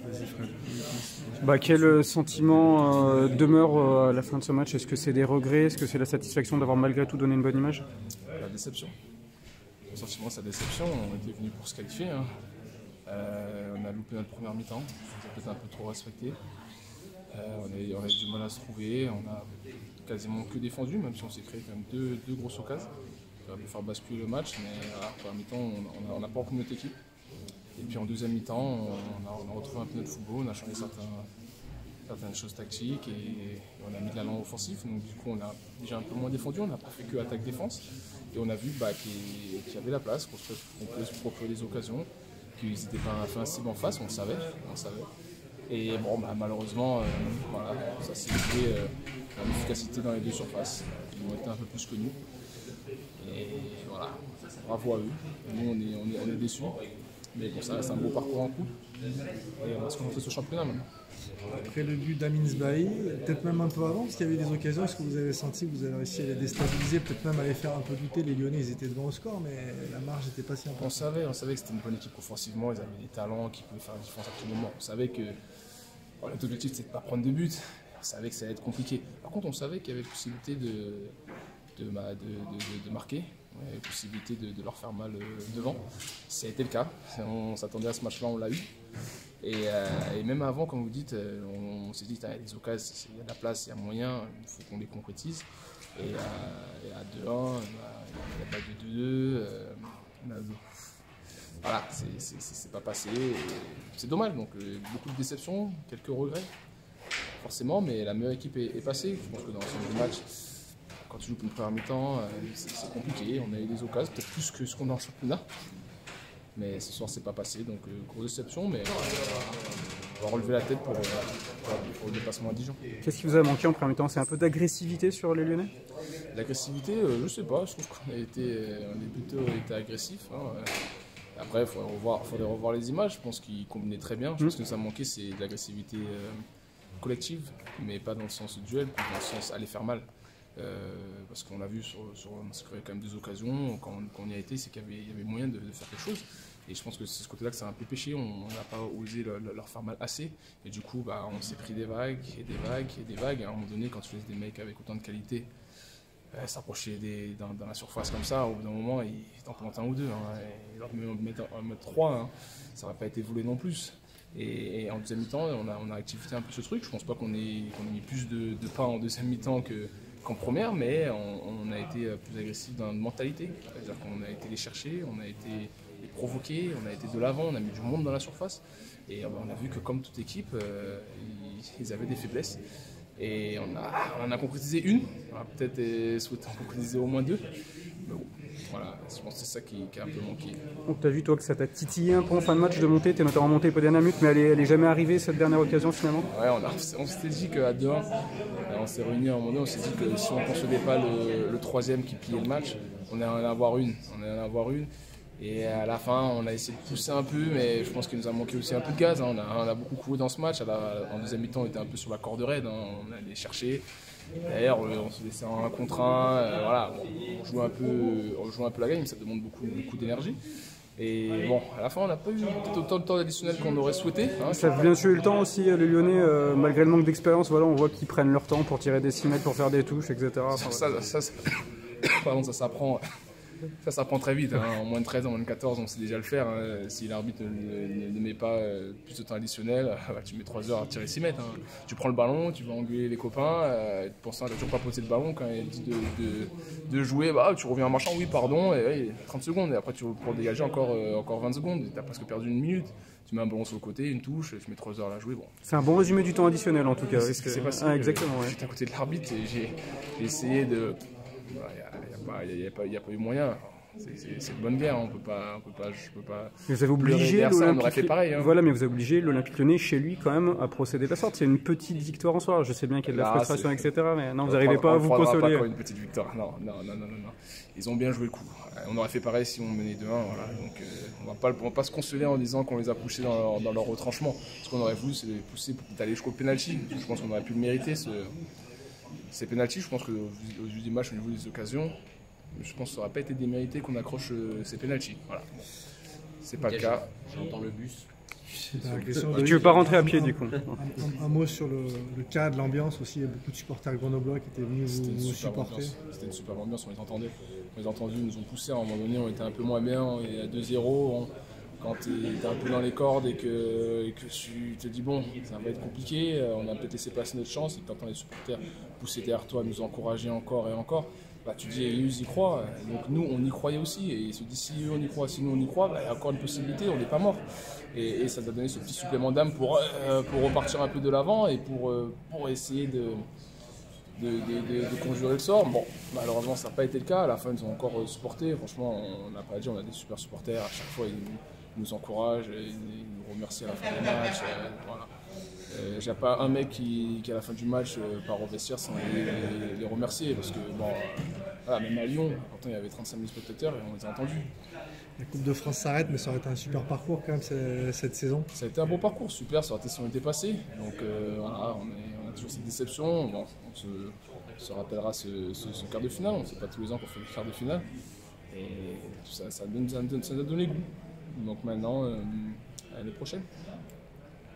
Vas-y Fred. Quel sentiment demeure à la fin de ce match? Est-ce que c'est des regrets? Est-ce que c'est la satisfaction d'avoir malgré tout donné une bonne image? La déception. Le sentiment, c'est la déception. On était venu pour se qualifier. Hein. On a loupé notre première mi-temps. On a peut-être un peu trop respecté. On a eu du mal à se trouver. On a quasiment que défendu, même si on s'est créé quand même deux grosses occasions. Ça va faire basculer le match, mais à la première mi-temps, on n'a pas repris notre équipe. Et puis en deuxième mi-temps, on a retrouvé un peu notre football, on a changé certaines choses tactiques et on a mis de l'allant offensif. Donc du coup, on a déjà un peu moins défendu, on n'a pas fait que attaque-défense. Et on a vu qu'il y avait la place, qu'on pouvait se procurer des occasions, qu'ils n'étaient pas invincibles en face, on le savait. Et bon, malheureusement, voilà, ça s'est joué en efficacité dans les deux surfaces. Ils ont été un peu plus que nous. Et voilà, bravo à eux. Nous, on est déçus. Mais bon, ça reste un beau parcours en coupe. Et on va se concentrer sur ce championnat maintenant. Après le but d'Amin Sbahi, peut-être même un peu avant, parce qu'il y avait des occasions, est-ce que vous avez senti que vous avez réussi à les déstabiliser, peut-être même à les faire un peu douter? Les Lyonnais, ils étaient devant au score, mais la marge n'était pas si importante. On savait que c'était une bonne équipe offensivement, ils avaient des talents qui pouvaient faire la différence à tout moment. On savait que notre objectif, c'était de ne pas prendre de but. On savait que ça allait être compliqué. Par contre, on savait qu'il y avait possibilité de marquer. Il y avait possibilité de leur faire mal devant. Ça a été le cas. On s'attendait à ce match-là, on l'a eu. Et même avant, comme vous dites, on s'est dit il y a des occasions, il y a de la place, il y a moyen, il faut qu'on les concrétise. Et à 2-1, il n'y a pas de 2-2. Voilà, c'est pas passé. C'est dommage, donc beaucoup de déceptions, quelques regrets, forcément, mais la meilleure équipe est passée. Je pense que dans l'ensemble du match, quand tu joues pour une première mi-temps, c'est compliqué. On a eu des occasions, peut-être plus que ce qu'on a en championnat. Mais ce soir, c'est pas passé, donc grosse déception, mais on va relever la tête pour le déplacement à Dijon. Qu'est-ce qui vous a manqué en première mi-temps? C'est un peu d'agressivité sur les Lyonnais? L'agressivité, je sais pas, je trouve qu'on a plutôt été agressifs. Hein. Après, il faudrait revoir les images, je pense qu'ils combinaient très bien. Je pense que ce qui nous a manqué, c'est de l'agressivité collective, mais pas dans le sens duel, dans le sens aller faire mal. Parce qu'on a vu parce qu'il y avait quand même des occasions, quand on y a été, c'est qu'il y avait moyen de faire quelque chose. Et je pense que c'est ce côté-là que ça a un peu péché, on n'a pas osé leur faire mal assez. Et du coup, on s'est pris des vagues, et des vagues, et des vagues. Et à un moment donné, quand tu laisses des mecs avec autant de qualité s'approcher dans la surface comme ça, au bout d'un moment, ils t'en plantent un ou deux. Hein, et leur mettre 3, hein, ça n'aurait pas été volé non plus. Et en deuxième mi-temps, on a activé un peu ce truc. Je ne pense pas qu'on ait mis plus de pas en deuxième mi-temps qu'en première, mais on a été plus agressif dans notre mentalité. C'est-à-dire qu'on a été les chercher, on a été les provoquer, on a été de l'avant, on a mis du monde dans la surface. Et on a vu que comme toute équipe, ils avaient des faiblesses. Et on en a concrétisé une, on a peut-être souhaité en concrétiser au moins 2. Mais bon, voilà, je pense que c'est ça qui a un peu manqué. Donc tu as vu toi que ça t'a titillé un peu en fin de match de monter, tu es notamment monté pour dernière minute, mais elle est jamais arrivée cette dernière occasion finalement? Ouais, on s'était dit qu'à 2-1, on s'est réunis à un moment donné, on s'est dit que si on ne concevait pas le troisième qui pillait le match, on allait en avoir une. Et à la fin, on a essayé de pousser un peu, mais je pense qu'il nous a manqué aussi un peu de gaz. Hein. On a beaucoup couru dans ce match. En deuxième mi-temps, on était un peu sur la corde raide. Hein. On allait chercher. D'ailleurs, on se laissait en 1 contre 1. Voilà. On jouait un peu la game, ça demande beaucoup d'énergie. Et bon, à la fin, on n'a pas eu autant de temps additionnel qu'on aurait souhaité. Hein. Ça a bien sûr eu le temps aussi, les Lyonnais, malgré le manque d'expérience, voilà, on voit qu'ils prennent leur temps pour tirer des 6 mètres, pour faire des touches, etc. Ça s'apprend. Ça s'apprend très vite, hein. En moins de 13, en moins de 14, on sait déjà le faire. Hein. Si l'arbitre ne met pas plus de temps additionnel, tu mets 3 heures à tirer 6 mètres. Hein. Tu prends le ballon, tu vas engueuler les copains, pour ça, tu n'as toujours pas posé le ballon. Quand il dit de jouer, tu reviens en marchant, oui, pardon, et 30 secondes. Et après, pour dégager encore 20 secondes, tu as presque perdu 1 minute. Tu mets un ballon sur le côté, une touche, tu mets 3 heures à jouer. Bon. C'est un bon résumé du temps additionnel en tout cas. C'est ce qui s'est passé. Exactement. J'étais à côté de l'arbitre et j'ai essayé de. Il n'y a pas eu moyen. C'est une bonne guerre, on peut pas. Mais vous avez obligé on aurait fait pareil. Hein. Voilà, mais vous avez obligé l'Olympique Lyonnais chez lui quand même à procéder de la sorte. C'est une petite victoire en soi. Je sais bien qu'il y a de la frustration, etc. Mais non, vous n'arrivez pas à vous consoler. Pas une petite victoire. Non. Ils ont bien joué le coup. On aurait fait pareil si on menait 2-1. Voilà. Donc on va pas se consoler en disant qu'on les a poussés dans leur retranchement. Ce qu'on aurait voulu, c'est les pousser pour aller jusqu'au penalty. Je pense qu'on aurait pu le mériter. Ces penalty, je pense que au vu des matchs, au niveau des occasions, je pense que ça n'aurait pas été démérité qu'on accroche ces penalty. Voilà. C'est pas le cas. J'entends le bus. Tu veux pas rentrer à pied du coup? Un mot sur le cadre, l'ambiance aussi. Il y a beaucoup de supporters grenoblois qui étaient venus vous supporter. C'était une super ambiance, on les entendait. On les a entendus, ils nous ont poussé. À un moment donné, on était un peu moins bien, on est à 2-0. Quand tu es un peu dans les cordes et que tu te dis bon, ça va être compliqué, on a peut-être laissé passer notre chance et que tu entends les supporters pousser derrière toi, nous encourager encore et encore, bah, tu te dis ils y croient. Donc nous on y croyait aussi et ils se disent si eux on y croit, si nous on y croit, bah, il y a encore une possibilité, on n'est pas mort. Et ça nous a donné ce petit supplément d'âme pour repartir un peu de l'avant et pour essayer de conjurer le sort. Bon, malheureusement ça n'a pas été le cas, à la fin ils nous ont encore supporté, franchement on n'a pas dit, on a des super supporters, à chaque fois ils nous encouragent, ils nous remercient à la fin du match. Voilà. J'ai pas un mec qui à la fin du match part au vestiaire sans les remercier parce que bon, voilà, même à Lyon, pourtant il y avait 35 000 spectateurs et on les a entendus. La Coupe de France s'arrête, mais ça aurait été un super parcours quand même cette saison. Ça a été un bon parcours, super, ça aurait été si on était passé. Donc voilà, on a toujours cette déception. Bon, on se rappellera ce quart de finale, on ne sait pas tous les ans qu'on fait le quart de finale. Et ça a donné goût. Donc maintenant, l'année prochaine.